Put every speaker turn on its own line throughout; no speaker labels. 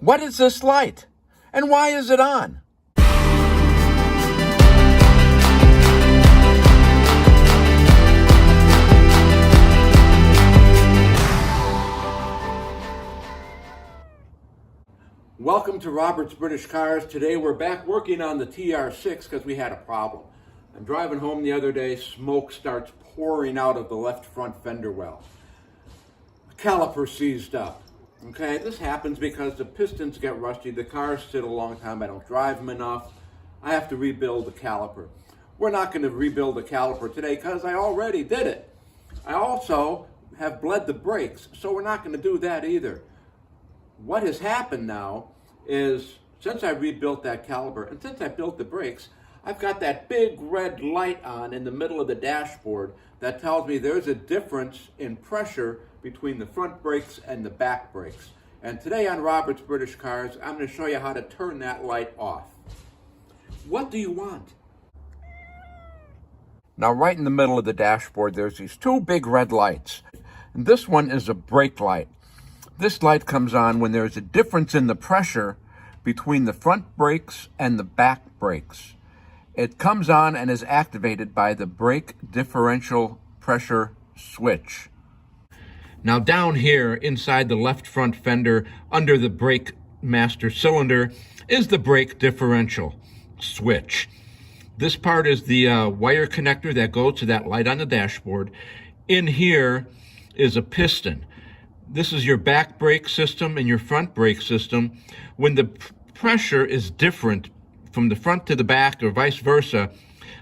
What is this light? And why is it on? Welcome to Robert's British Cars. Today we're back working on the TR6 because we had a problem. I'm driving home the other day, smoke starts pouring out of the left front fender well. The caliper seized up. Okay, this happens because the pistons get rusty, the cars sit a long time, I don't drive them enough. I have to rebuild the caliper. We're not going to rebuild the caliper today because I already did it. I also have bled the brakes, so we're not going to do that either. What has happened now is, since I rebuilt that caliper and since I built the brakes, I've got that big red light on in the middle of the dashboard that tells me there's a difference in pressure between the front brakes and the back brakes. And today on Robert's British Cars, I'm going to show you how to turn that light off. What do you want? Now, right in the middle of the dashboard, there's these two big red lights. And this one is a brake light. This light comes on when there's a difference in the pressure between the front brakes and the back brakes. It comes on and is activated by the brake differential pressure switch. Now down here inside the left front fender under the brake master cylinder is the brake differential switch. This part is the wire connector that goes to that light on the dashboard. In here is a piston. This is your back brake system and your front brake system. When the pressure is different from the front to the back or vice versa,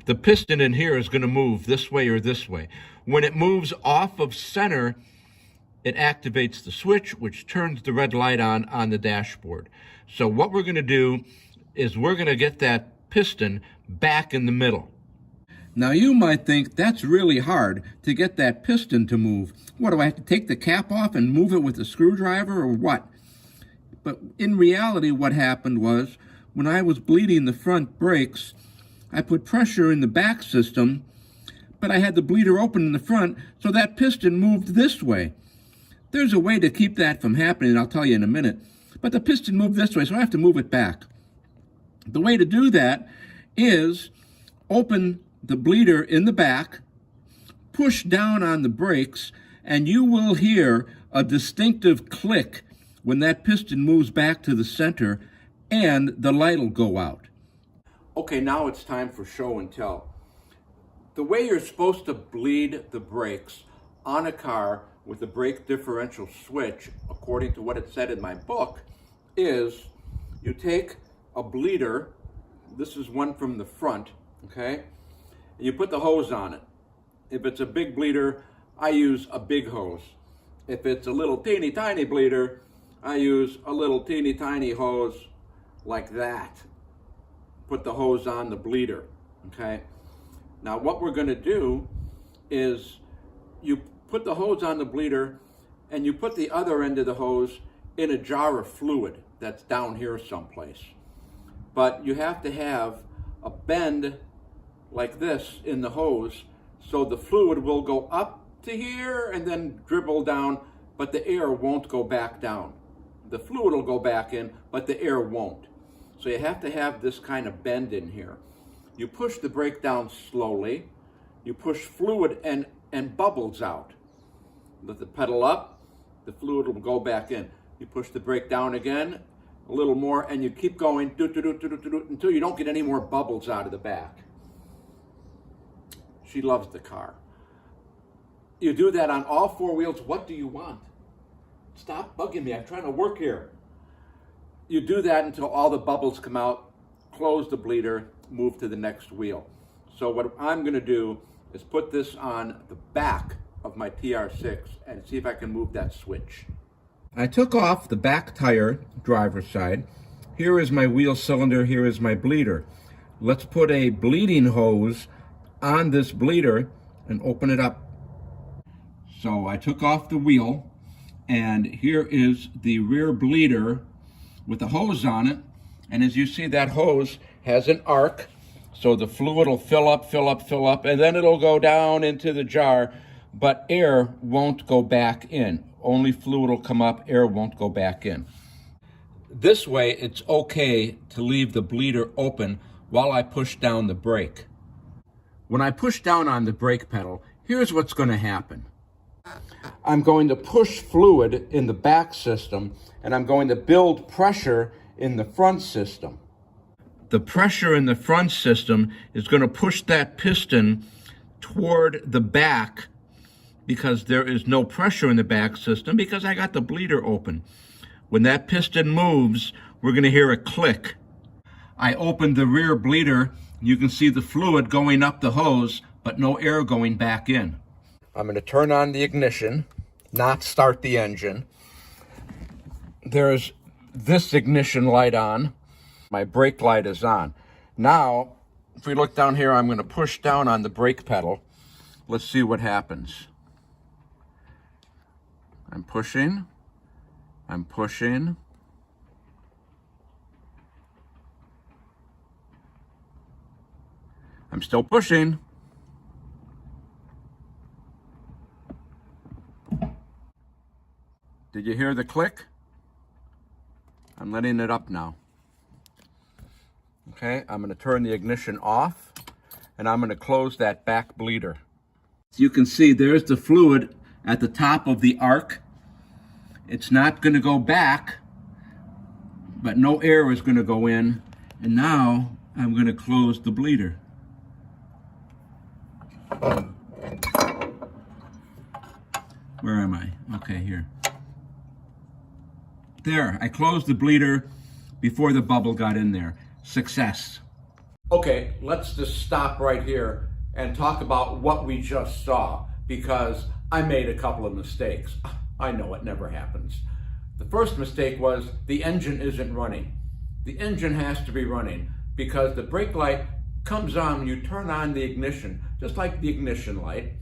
the piston in here is going to move this way or this way. When it moves off of center, it activates the switch, which turns the red light on the dashboard. So what we're going to do is we're going to get that piston back in the middle. Now you might think that's really hard to get that piston to move. What, do I have to take the cap off and move it with a screwdriver or what? But in reality, what happened was, when I was bleeding the front brakes, I put pressure in the back system, but I had the bleeder open in the front, so that piston moved this way. There's a way to keep that from happening, I'll tell you in a minute. But the piston moved this way, so I have to move it back. The way to do that is open the bleeder in the back, push down on the brakes, and you will hear a distinctive click when that piston moves back to the center, and the light will go out. Okay, now it's time for show and tell. The way you're supposed to bleed the brakes on a car with the brake differential switch, according to what it said in my book, is you take a bleeder, this is one from the front, okay, and you put the hose on it. If it's a big bleeder, I use a big hose. If it's a little teeny tiny bleeder, I use a little teeny tiny hose like that. Put the hose on the bleeder, okay? Now what we're gonna do is you put the hose on the bleeder and you put the other end of the hose in a jar of fluid that's down here someplace. But you have to have a bend like this in the hose so the fluid will go up to here and then dribble down, but the air won't go back down. The fluid will go back in, but the air won't. So you have to have this kind of bend in here. You push the brake down slowly, you push fluid and bubbles out. Let the pedal up, the fluid will go back in. You push the brake down again, a little more, and you keep going until you don't get any more bubbles out of the back. She loves the car. You do that on all four wheels. What do you want? Stop bugging me, I'm trying to work here. You do that until all the bubbles come out, close the bleeder, move to the next wheel. So what I'm gonna do is put this on the back of my TR6 and see if I can move that switch. I took off the back tire, driver's side. Here is my wheel cylinder, here is my bleeder. Let's put a bleeding hose on this bleeder and open it up. So I took off the wheel, and here is the rear bleeder with a hose on it. And as you see, that hose has an arc, so the fluid will fill up, and then it'll go down into the jar, but air won't go back in. Only fluid will come up, air won't go back in. This way, it's okay to leave the bleeder open while I push down the brake. When I push down on the brake pedal, here's what's going to happen. I'm going to push fluid in the back system, and I'm going to build pressure in the front system. The pressure in the front system is going to push that piston toward the back because there is no pressure in the back system because I got the bleeder open. When that piston moves, we're going to hear a click. I opened the rear bleeder. You can see the fluid going up the hose, but no air going back in. I'm going to turn on the ignition, not start the engine. There's this ignition light on. My brake light is on. Now, if we look down here, I'm going to push down on the brake pedal. Let's see what happens. I'm pushing. I'm pushing. I'm still pushing. Did you hear the click? I'm letting it up now. Okay, I'm going to turn the ignition off, and I'm going to close that back bleeder. You can see there's the fluid at the top of the arc. It's not going to go back, but no air is going to go in. And now I'm going to close the bleeder. Where am I? Okay, here. There, I closed the bleeder before the bubble got in there. Success. Okay, let's just stop right here and talk about what we just saw, because I made a couple of mistakes. I know it never happens. The first mistake was the engine isn't running. The engine has to be running because the brake light comes on when you turn on the ignition, just like the ignition light,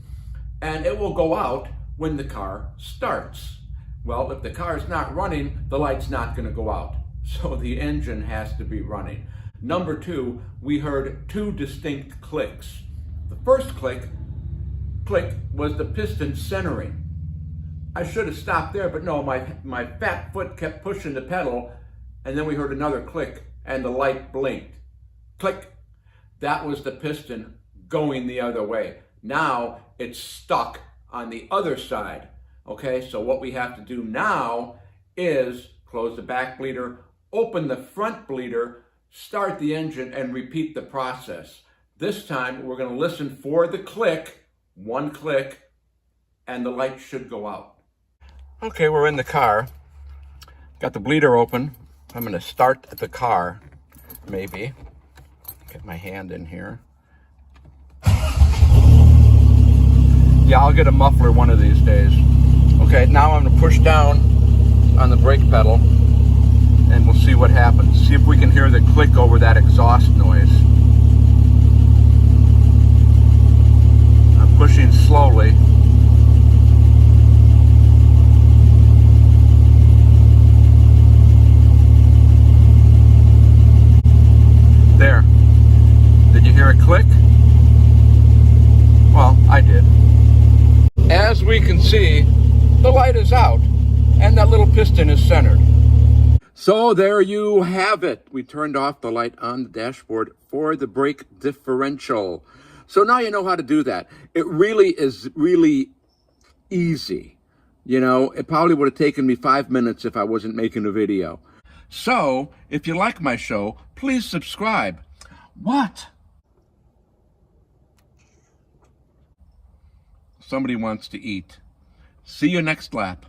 and it will go out when the car starts. Well, if the car is not running, the light's not going to go out. So the engine has to be running. Number two, we heard two distinct clicks. The first click was the piston centering. I should have stopped there, but no, my fat foot kept pushing the pedal, and then we heard another click, and the light blinked. Click. That was the piston going the other way. Now it's stuck on the other side. Okay, so what we have to do now is close the back bleeder, open the front bleeder, start the engine, and repeat the process. This time we're going to listen for the click, one click, and the light should go out. Okay, we're in the car. Got the bleeder open. I'm going to start the car, maybe. Get my hand in here. Yeah, I'll get a muffler one of these days. Okay, now I'm going to push down on the brake pedal, and we'll see what happens. See if we can hear the click over that exhaust noise. I'm pushing slowly. There. Did you hear a click? Well, I did. As we can see, the light is out, and that little piston is centered. So there you have it. We turned off the light on the dashboard for the brake differential. So now you know how to do that. It really is really easy. You know, it probably would have taken me 5 minutes if I wasn't making a video. So, if you like my show, please subscribe. What? Somebody wants to eat. See you next lap.